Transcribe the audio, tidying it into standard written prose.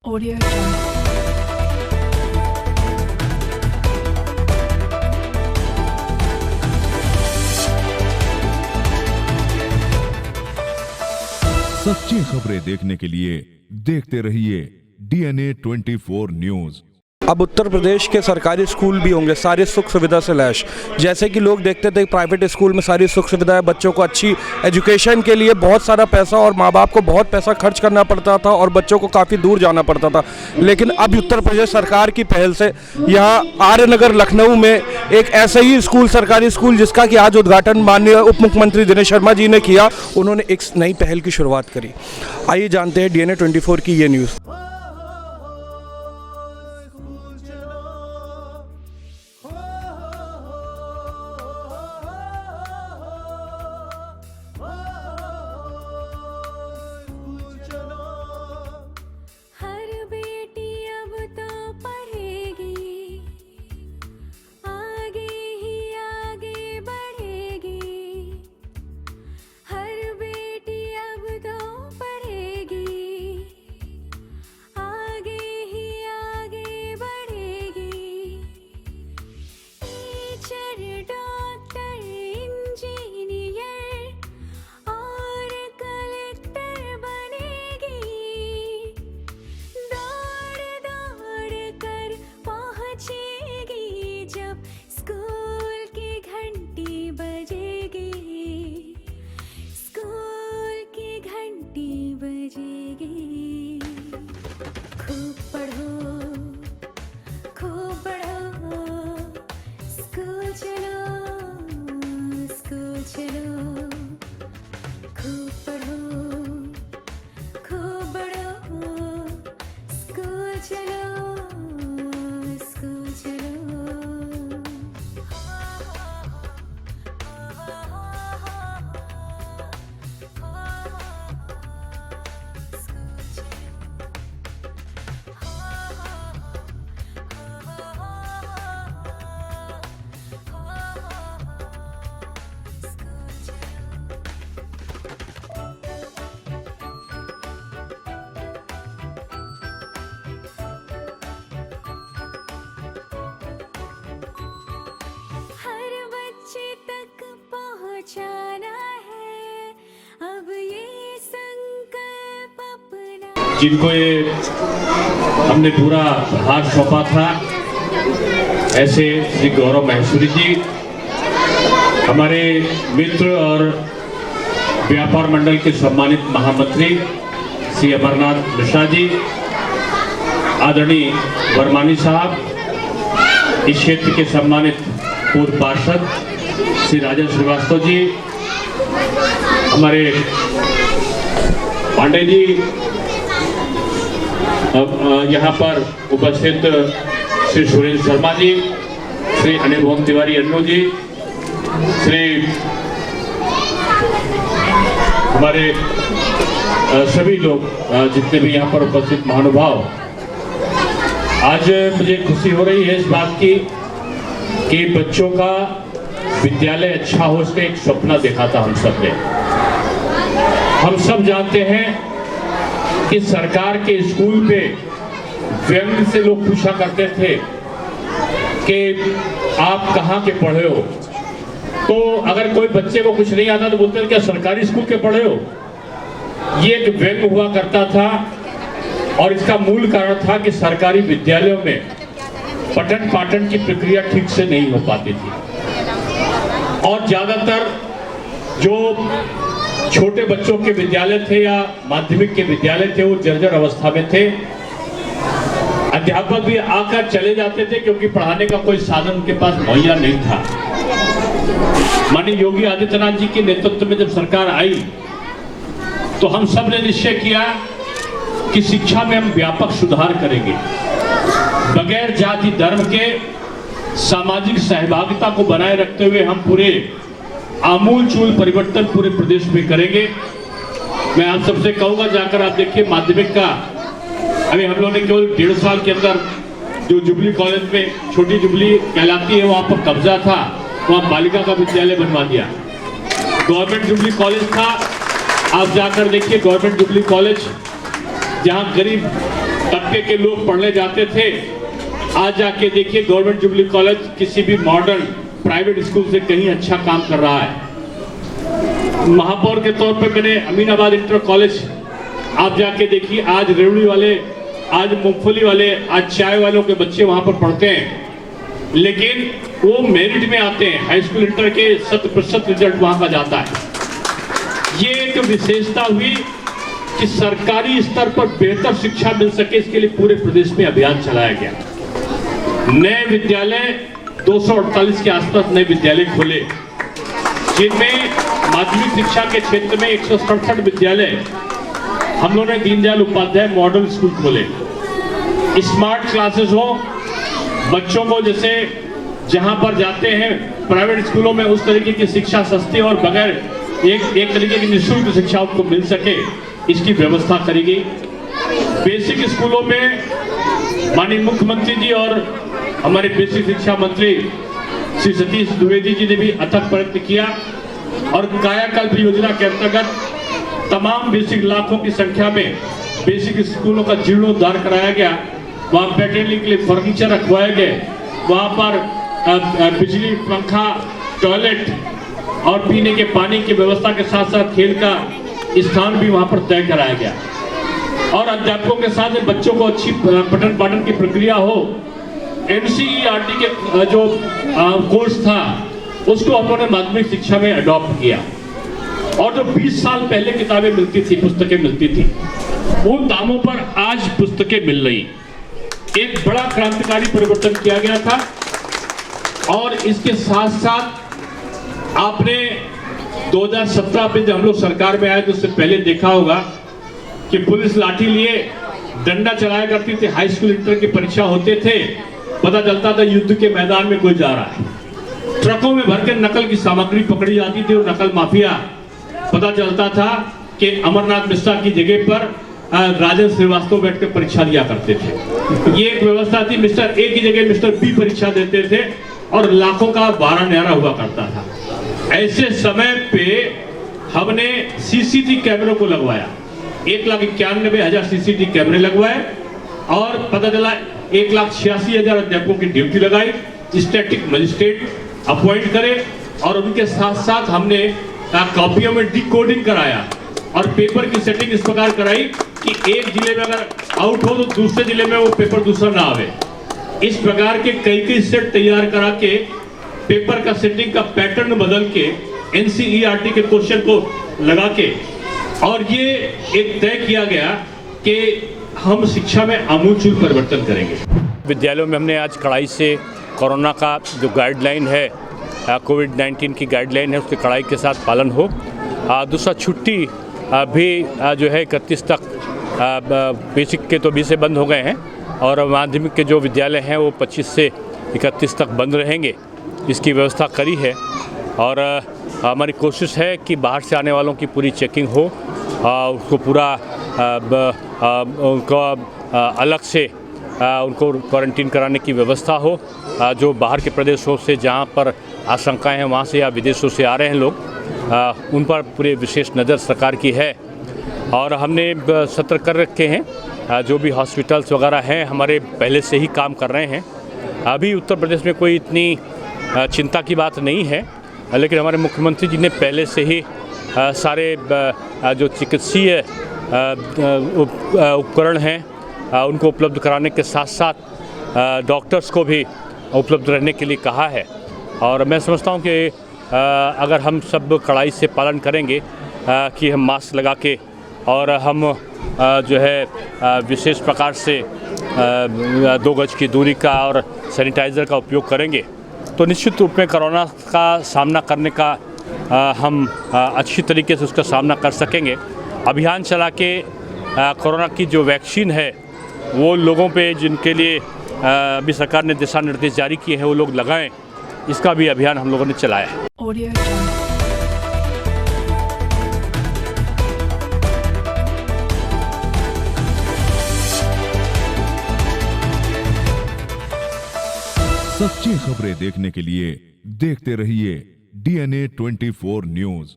Audio Jungle. सच्ची खबरें देखने के लिए देखते रहिए DNA 24 न्यूज। अब उत्तर प्रदेश के सरकारी स्कूल भी होंगे सारी सुख सुविधा से लैस। जैसे कि लोग देखते थे प्राइवेट स्कूल में सारी सुख सुविधाएं, बच्चों को अच्छी एजुकेशन के लिए बहुत सारा पैसा और माँ बाप को बहुत पैसा खर्च करना पड़ता था और बच्चों को काफ़ी दूर जाना पड़ता था। लेकिन अब उत्तर प्रदेश सरकार की पहल से यहाँ आर्यनगर लखनऊ में एक ऐसे ही स्कूल, सरकारी स्कूल, जिसका कि आज उद्घाटन माननीय उप मुख्यमंत्री दिनेश शर्मा जी ने किया। उन्होंने एक नई पहल की शुरुआत करी। आइए जानते हैं DNA 24 की ये न्यूज़। जिनको ये हमने पूरा हाथ सौंपा था, ऐसे श्री गौरव महेश्वरी जी, हमारे मित्र और व्यापार मंडल के सम्मानित महामंत्री श्री अमरनाथ मिश्रा जी, आदरणीय वर्मानी साहब, इस क्षेत्र के सम्मानित पूर्व पार्षद श्री राजन श्रीवास्तव जी, हमारे पांडे जी, यहाँ पर उपस्थित श्री सुरेंद्र शर्मा जी, श्री अनिल मोहन तिवारी अन्नू जी, श्री हमारे सभी लोग जितने भी यहाँ पर उपस्थित महानुभाव, आज मुझे खुशी हो रही है इस बात की कि बच्चों का विद्यालय अच्छा हो, इसका एक सपना देखा था हम सब ने। हम सब जानते हैं कि सरकार के स्कूल पे व्यंग से लोग पूछा करते थे कि आप कहाँ के पढ़े हो, तो अगर कोई बच्चे को कुछ नहीं आता तो बोलते थे क्या सरकारी स्कूल के पढ़े हो। ये एक व्यंग हुआ करता था और इसका मूल कारण था कि सरकारी विद्यालयों में पठन पाठन की प्रक्रिया ठीक से नहीं हो पाती थी और ज्यादातर जो छोटे बच्चों के विद्यालय थे या माध्यमिक के विद्यालय थे वो जर्जर अवस्था में थे। अध्यापक भी आकर चले जाते थे क्योंकि पढ़ाने का कोई साधन उनके पास मुहैया नहीं था। माननीय योगी आदित्यनाथ जी के नेतृत्व में जब सरकार आई तो हम सब ने निश्चय किया कि शिक्षा में हम व्यापक सुधार करेंगे, बगैर जाति धर्म के सामाजिक सहभागिता को बनाए रखते हुए हम पूरे आमूलचूल परिवर्तन पूरे प्रदेश में करेंगे। मैं आप सबसे कहूंगा, जाकर आप देखिए माध्यमिक का अभी हम लोगों ने केवल 1.5 साल के अंदर जो जुबली कॉलेज में छोटी जुबली कहलाती है वहां पर कब्जा था, वहां बालिका का विद्यालय बनवा दिया। गवर्नमेंट जुबली कॉलेज था, आप जाकर देखिए गवर्नमेंट जुबली कॉलेज, जहां करीब तबके के लोग पढ़ने जाते थे। आज जाके देखिए गवर्नमेंट जुबली कॉलेज किसी भी मॉडर्न प्राइवेट स्कूल से कहीं अच्छा काम कर रहा है। महापौर के तौर पे मैंने अमीनाबाद इंटर कॉलेज, आप जाके देखिए आज रेवड़ी वाले, आज मूंगफली वाले, आज चाय वालों के बच्चे वहां पर पढ़ते हैं, लेकिन वो मेरिट में आते हैं। हाई स्कूल इंटर के 100% रिजल्ट वहां का जाता है। ये एक विशेषता हुई कि सरकारी स्तर पर बेहतर शिक्षा मिल सके, इसके लिए पूरे प्रदेश में अभियान चलाया गया। नए विद्यालय 248 के आसपास नए विद्यालय खोले, जिनमें माध्यमिक शिक्षा के क्षेत्र में 167 विद्यालय हम लोगों ने दीनदयाल उपाध्याय मॉडल स्कूल खोले। स्मार्ट क्लासेस हो, बच्चों को जैसे जहां पर जाते हैं प्राइवेट स्कूलों में उस तरीके की शिक्षा सस्ती और बगैर एक तरीके की निःशुल्क शिक्षा उनको मिल सके, इसकी व्यवस्था करी गई। बेसिक स्कूलों में माननीय मुख्यमंत्री जी और हमारे बेसिक शिक्षा मंत्री श्री सतीश द्विवेदी जी ने भी अथक प्रयत्न किया और कायाकल्प योजना के अंतर्गत तमाम बेसिक लाखों की संख्या में बेसिक स्कूलों का जीर्णोद्धार कराया गया। वहाँ बैठने के लिए फर्नीचर रखवाए गए, वहाँ पर बिजली, पंखा, टॉयलेट और पीने के पानी की व्यवस्था के साथ साथ खेल का स्थान भी वहाँ पर तय कराया गया। और अध्यापकों के साथ बच्चों को अच्छी पठन पाठन की प्रक्रिया हो। NCERT के जो कोर्स था उसको अपने माध्यमिक शिक्षा में अडॉप्ट किया और जो 20 साल पहले किताबें मिलती थी, पुस्तकें मिलती थी, उन दामों पर आज पुस्तकें मिल रही। एक बड़ा क्रांतिकारी परिवर्तन किया गया था। और इसके साथ साथ आपने 2017 में जब हम लोग सरकार में आए तो उससे पहले देखा होगा कि पुलिस लाठी लिए डंडा चलाया करती थी। हाई स्कूल इंटर की परीक्षा होते थे, पता चलता था युद्ध के मैदान में कोई जा रहा है। ट्रकों में भरकर नकल की सामग्री पकड़ी जाती थी और नकल माफिया, पता चलता था कि अमरनाथ मिश्रा की जगह पर राजेंद्र श्रीवास्तव बैठकर परीक्षा दिया करते थे। ये एक व्यवस्था थी। मिस्टर ए की जगह मिस्टर बी परीक्षा देते थे और लाखों का बारह न्यारा हुआ करता था। ऐसे समय पे हमने CCTV कैमरों को लगवाया, 1,91,000 CCTV कैमरे लगवाए और पता चला 1,86,000 अध्यापकों की ड्यूटी लगाई, स्टैटिक मजिस्ट्रेट अपॉइंट करे और उनके साथ साथ हमने कॉपियों में डिकोडिंग कराया और पेपर की सेटिंग इस प्रकार कराई कि एक जिले में अगर आउट हो तो दूसरे जिले में वो पेपर दूसरा ना आवे। इस प्रकार के कई सेट तैयार करा के पेपर का सेटिंग का पैटर्न बदल के NCERT के क्वेश्चन को लगा के, और ये एक तय किया गया कि हम शिक्षा में आमूलचूल परिवर्तन करेंगे। विद्यालयों में हमने आज कड़ाई से कोरोना का जो गाइडलाइन है, कोविड-19 की गाइडलाइन है, उसके कड़ाई के साथ पालन हो। दूसरा, छुट्टी भी जो है 31 तक बेसिक के तो 20 से बंद हो गए हैं और माध्यमिक के जो विद्यालय हैं वो 25 से 31 तक बंद रहेंगे, इसकी व्यवस्था करी है। और हमारी कोशिश है कि बाहर से आने वालों की पूरी चेकिंग हो, उसको पूरा उनको अलग से उनको क्वारंटीन कराने की व्यवस्था हो। जो बाहर के प्रदेशों से जहाँ पर आशंकाएं हैं वहाँ से या विदेशों से आ रहे हैं लोग, उन पर पूरे विशेष नज़र सरकार की है। और हमने सत्र कर रखे हैं, जो भी हॉस्पिटल्स वगैरह हैं हमारे पहले से ही काम कर रहे हैं। अभी उत्तर प्रदेश में कोई इतनी चिंता की बात नहीं है, लेकिन हमारे मुख्यमंत्री जी ने पहले से ही सारे जो चिकित्सीय उपकरण हैं उनको उपलब्ध कराने के साथ साथ डॉक्टर्स को भी उपलब्ध रहने के लिए कहा है। और मैं समझता हूँ कि अगर हम सब कड़ाई से पालन करेंगे कि हम मास्क लगा के और हम जो है विशेष प्रकार से 2 गज की दूरी का और सैनिटाइज़र का उपयोग करेंगे, तो निश्चित रूप में कोरोना का सामना करने का हम अच्छी तरीके से उसका सामना कर सकेंगे। अभियान चला के कोरोना की जो वैक्सीन है वो लोगों पे जिनके लिए अभी सरकार ने दिशा निर्देश जारी किए हैं वो लोग लगाएं, इसका भी अभियान हम लोगों ने चलाया है। सच्ची खबरें देखने के लिए देखते रहिए DNA 24 न्यूज।